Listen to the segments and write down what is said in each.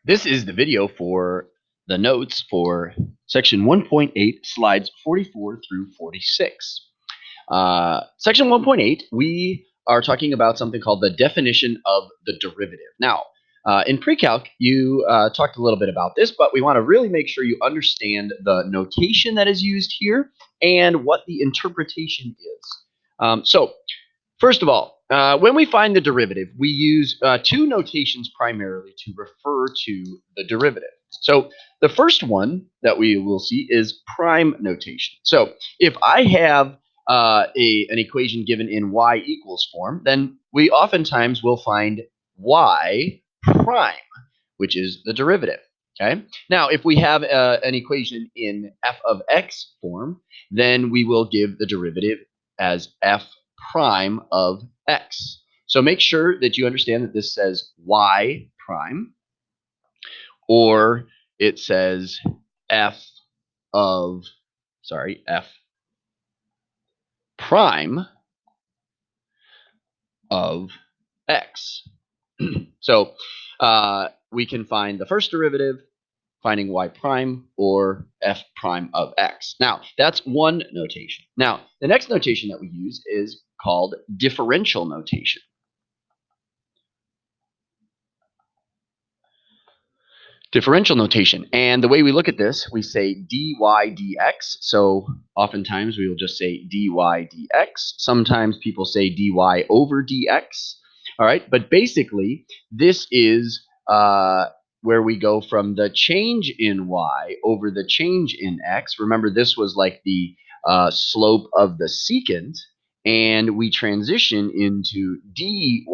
This is the video for the notes for section 1.8, slides 44 through 46. Section 1.8, we are talking about something called the definition of the derivative. Now, in pre-calc, you talked a little bit about this, but we want to really make sure you understand the notation that is used here and what the interpretation is. First of all, when we find the derivative, we use two notations primarily to refer to the derivative. So the first one that we will see is prime notation. So if I have an equation given in y equals form, then we oftentimes will find y prime, which is the derivative. Okay. Now, if we have an equation in f of x form, then we will give the derivative as f prime of x. So make sure that you understand that this says y prime, or it says f prime of x. So we can find the first derivative, finding y prime, or f prime of x. Now, that's one notation. Now, the next notation that we use is called differential notation. Differential notation. And the way we look at this, we say dy dx. So oftentimes we will just say dy dx. Sometimes people say dy over dx. All right. But basically, this is where we go from the change in y over the change in x. Remember, this was like the slope of the secant. And we transition into dy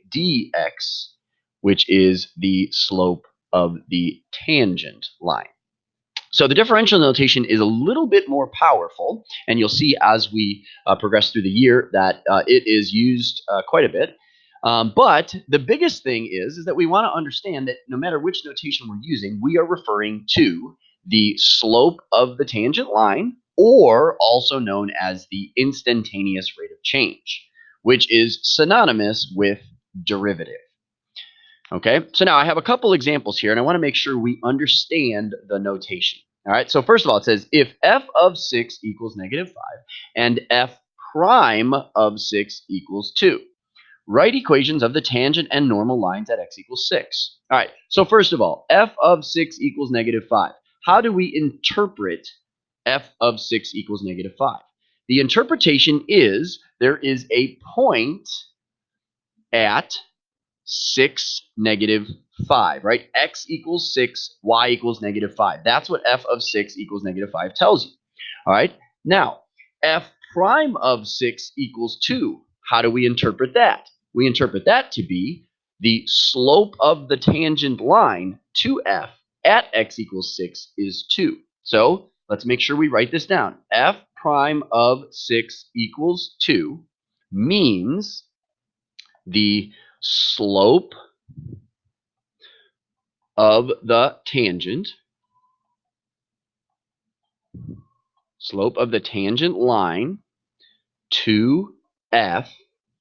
dx, which is the slope of the tangent line. So the differential notation is a little bit more powerful, and you'll see as we progress through the year that it is used quite a bit. But the biggest thing is that we want to understand that no matter which notation we're using, we are referring to the slope of the tangent line, or also known as the instantaneous rate of change, which is synonymous with derivative. Okay, so now I have a couple examples here, and I want to make sure we understand the notation. All right, so first of all, it says if f of 6 equals negative 5 and f prime of 6 equals 2, write equations of the tangent and normal lines at x equals 6. All right, so first of all, f of 6 equals negative 5. How do we interpret f of 6 equals negative 5? The interpretation is there is a point at 6, negative 5, right? X equals 6, y equals negative 5. That's what f of 6 equals negative 5 tells you. All right. Now, f prime of 6 equals 2. How do we interpret that? We interpret that to be the slope of the tangent line to f at x equals 6 is 2. So let's make sure we write this down. F prime of 6 equals 2 means the slope of the tangent line to f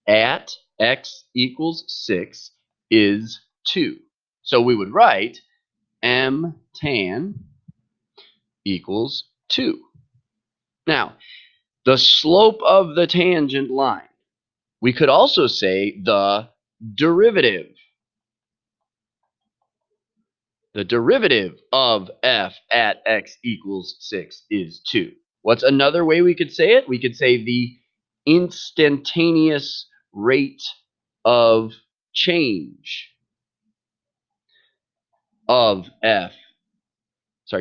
at x equals 6 is 2. So we would write m tan equals 2. Now, the slope of the tangent line, we could also say the derivative. The derivative of f at x equals 6 is 2. What's another way we could say it? We could say the instantaneous rate of change of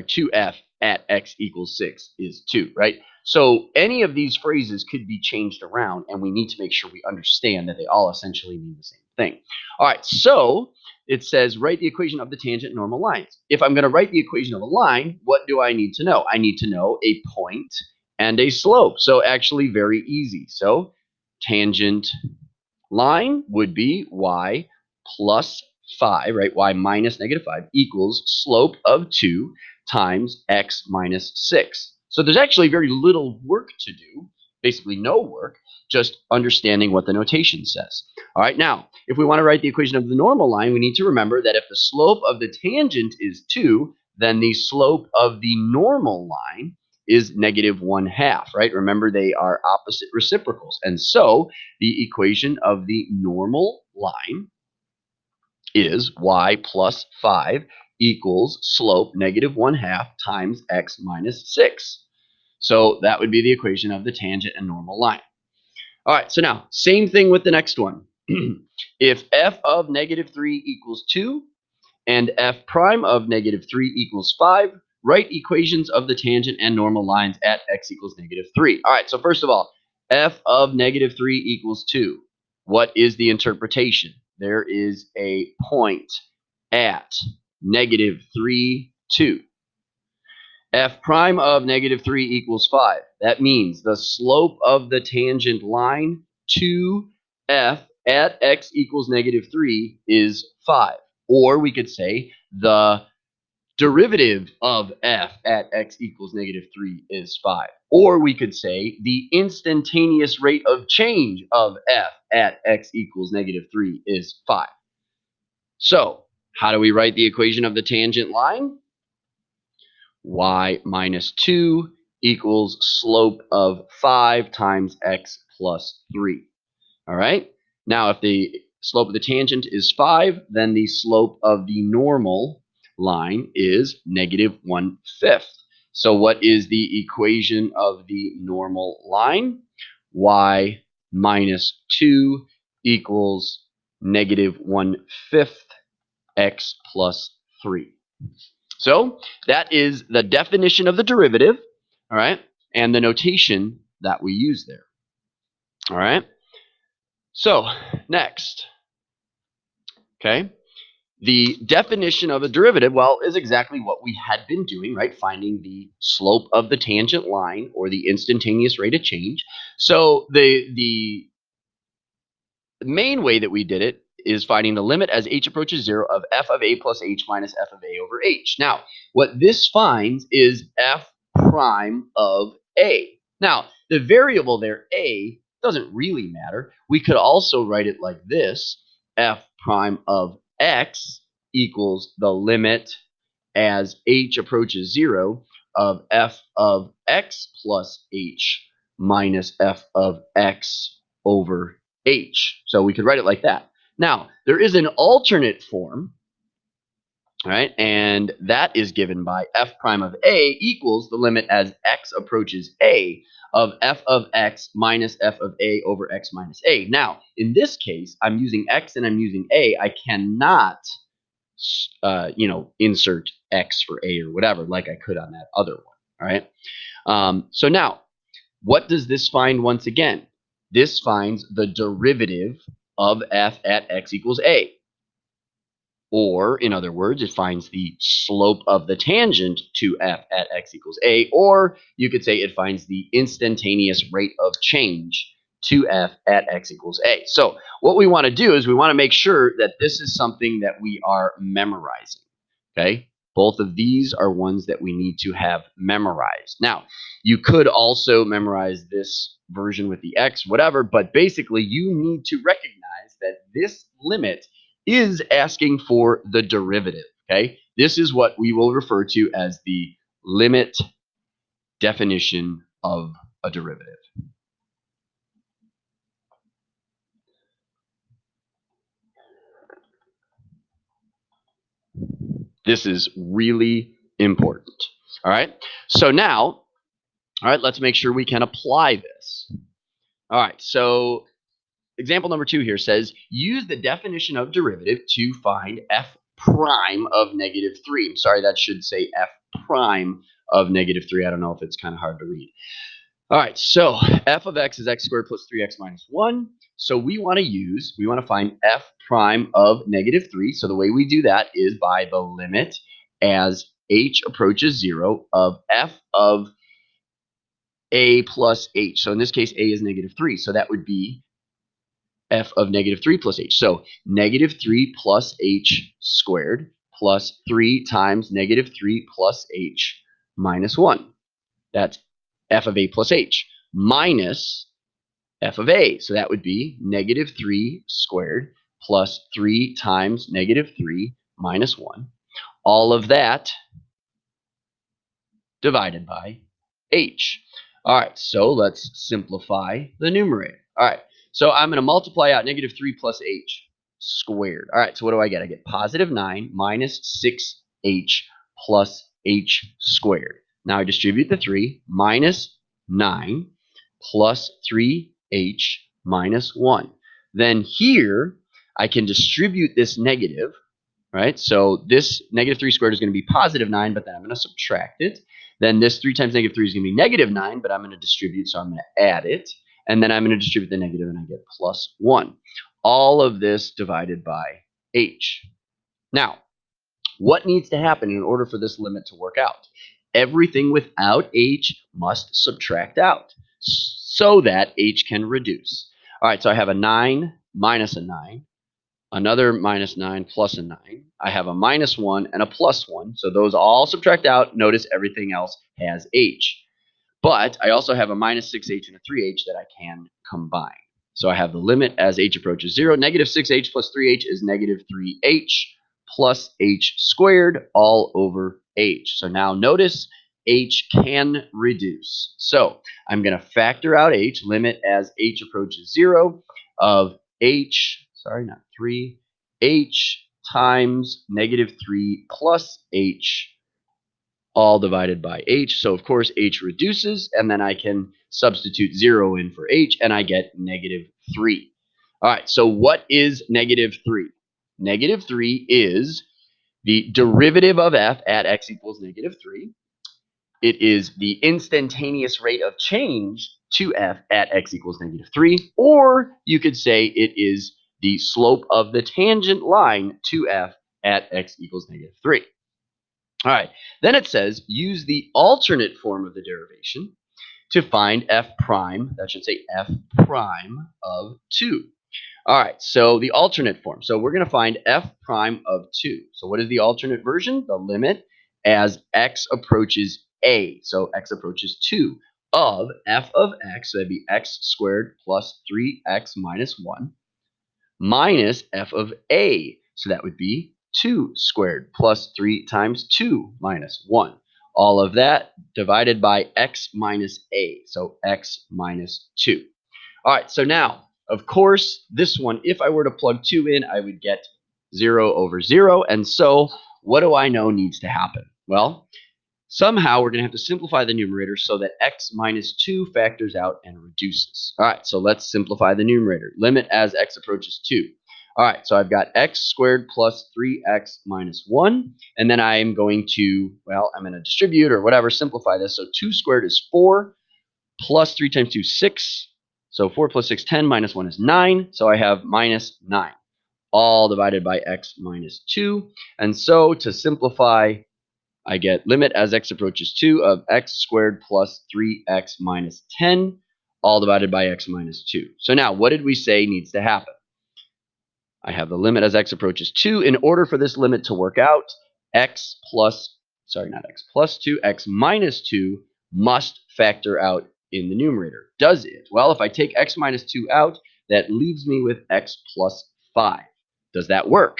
to f at x equals 6 is 2, right? So any of these phrases could be changed around, and we need to make sure we understand that they all essentially mean the same thing. All right, so it says write the equation of the tangent normal lines. If I'm going to write the equation of a line, what do I need to know? I need to know a point and a slope. So actually very easy. So tangent line would be y plus 5, right? Y minus negative 5 equals slope of 2 times x minus 6. So there's actually very little work to do. basically no work, just understanding what the notation says. All right, now, if we want to write the equation of the normal line, we need to remember that if the slope of the tangent is 2, then the slope of the normal line is negative 1/2, right? Remember, they are opposite reciprocals. And so the equation of the normal line is y plus 5 equals slope negative 1/2 times x minus 6. So that would be the equation of the tangent and normal line. All right, so now, same thing with the next one. If f of negative 3 equals 2 and f prime of negative 3 equals 5, write equations of the tangent and normal lines at x equals negative 3. All right, so first of all, f of negative 3 equals 2. What is the interpretation? There is a point at negative 3, 2. F prime of negative 3 equals 5. That means the slope of the tangent line to f at x equals negative 3 is 5. Or we could say the derivative of f at x equals negative 3 is 5. Or we could say the instantaneous rate of change of f at x equals negative 3 is 5. So, how do we write the equation of the tangent line? Y minus 2 equals slope of 5 times x plus 3. All right? Now, if the slope of the tangent is 5, then the slope of the normal line is negative 1/5. So what is the equation of the normal line? Y minus 2 equals negative 1/5 x plus 3. So that is the definition of the derivative, all right, and the notation that we use there. All right. So next, okay, the definition of a derivative, well, is exactly what we had been doing, right? Finding the slope of the tangent line or the instantaneous rate of change. So the main way that we did it is finding the limit as h approaches 0 of f of a plus h minus f of a over h. Now, what this finds is f prime of a. Now, the variable there, a, doesn't really matter. We could also write it like this: f prime of x equals the limit as h approaches 0 of f of x plus h minus f of x over h. So we could write it like that. Now, there is an alternate form, right? And that is given by f prime of a equals the limit as x approaches a of f of x minus f of a over x minus a. Now, in this case, I'm using x and I'm using a. I cannot, insert x for a or whatever like I could on that other one, all right? So now, what does this find once again? This finds the derivative of f at x equals a. Or, in other words, it finds the slope of the tangent to f at x equals a. Or you could say it finds the instantaneous rate of change to f at x equals a. So what we want to do is we want to make sure that this is something that we are memorizing. Okay? Both of these are ones that we need to have memorized. Now, you could also memorize this version with the x, whatever, but basically you need to recognize that this limit is asking for the derivative, okay? This is what we will refer to as the limit definition of a derivative. This is really important, all right? So now, all right, let's make sure we can apply this. All right, so example number 2 here says, use the definition of derivative to find f prime of negative 3. I'm sorry, that should say f prime of negative 3. I don't know if it's kind of hard to read. All right, so f of x is x squared plus 3x minus 1. So we want to find f prime of negative 3. So the way we do that is by the limit as h approaches 0 of f of a plus h. So in this case, a is negative 3. So that would be f of negative 3 plus h. So negative 3 plus h squared plus 3 times negative 3 plus h minus 1. That's f of a plus h. minus f of a. So that would be negative 3 squared plus 3 times negative 3 minus 1. All of that divided by h. All right, so let's simplify the numerator. All right, so I'm going to multiply out negative 3 plus h squared. All right, so what do I get? I get positive 9 minus 6h plus h squared. Now I distribute the 3, minus 9 plus 3h minus 1. Then here I can distribute this negative, right? So this negative 3 squared is going to be positive 9, but then I'm going to subtract it. Then this 3 times negative 3 is going to be negative 9, but I'm going to distribute, so I'm going to add it. And then I'm going to distribute the negative, and I get plus 1. All of this divided by h. Now, what needs to happen in order for this limit to work out? Everything without h must subtract out so that h can reduce. All right, so I have a 9 minus a 9. Another minus 9 plus a 9. I have a minus 1 and a plus 1. So those all subtract out. Notice everything else has h. But I also have a minus 6h and a 3h that I can combine. So I have the limit as h approaches 0. Negative 6h plus 3h is negative 3h plus h squared all over h. So now notice h can reduce. So I'm going to factor out h, limit as h approaches 0 of h, sorry, not 3, h times negative 3 plus h all divided by h. So of course h reduces, and then I can substitute 0 in for h, and I get negative 3. All right, so what is negative 3? Negative 3 is the derivative of f at x equals negative 3. It is the instantaneous rate of change to f at x equals negative 3. Or you could say it is the slope of the tangent line to f at x equals negative 3. All right, then it says use the alternate form of the derivation to find f prime, that should say f prime of 2. All right, so the alternate form. So we're going to find f prime of 2. So what is the alternate version? The limit as x approaches a. So x approaches 2 of f of x, so that'd be x squared plus 3x minus 1, minus f of a. So that would be 2 squared plus 3 times 2 minus 1. All of that divided by x minus a, so x minus 2. All right, so now, of course, this one, if I were to plug 2 in, I would get 0 over 0. And so what do I know needs to happen? Well, somehow we're going to have to simplify the numerator so that x minus 2 factors out and reduces. All right, so let's simplify the numerator. Limit as x approaches 2. All right, so I've got x squared plus 3x minus 1. And then I'm going to, well, I'm going to distribute or whatever, simplify this. So 2 squared is 4 plus 3 times 2, 6. So 4 plus 6, 10, minus 1 is 9. So I have minus 9, all divided by x minus 2. And so to simplify, I get limit as x approaches 2 of x squared plus 3x minus 10, all divided by x minus 2. So now, what did we say needs to happen? I have the limit as x approaches 2. In order for this limit to work out, x plus 2, x minus 2 must factor out in the numerator. Does it? Well, if I take x minus 2 out, that leaves me with x plus 5. Does that work?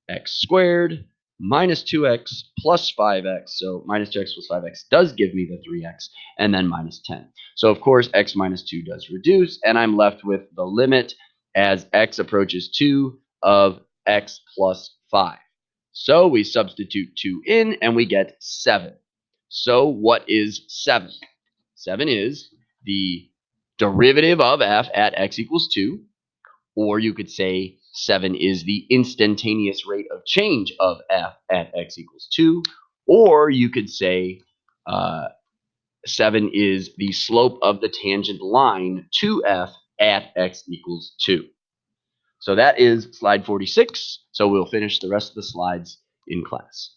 X squared minus 2x plus 5x. So minus 2x plus 5x does give me the 3x, and then minus 10. So of course, x minus 2 does reduce, and I'm left with the limit as x approaches 2 of x plus 5. So we substitute 2 in, and we get 7. So what is 7? 7 is the derivative of f at x equals 2. Or you could say 7 is the instantaneous rate of change of f at x equals 2. Or you could say 7 is the slope of the tangent line to f at x equals 2. So that is slide 46. So we'll finish the rest of the slides in class.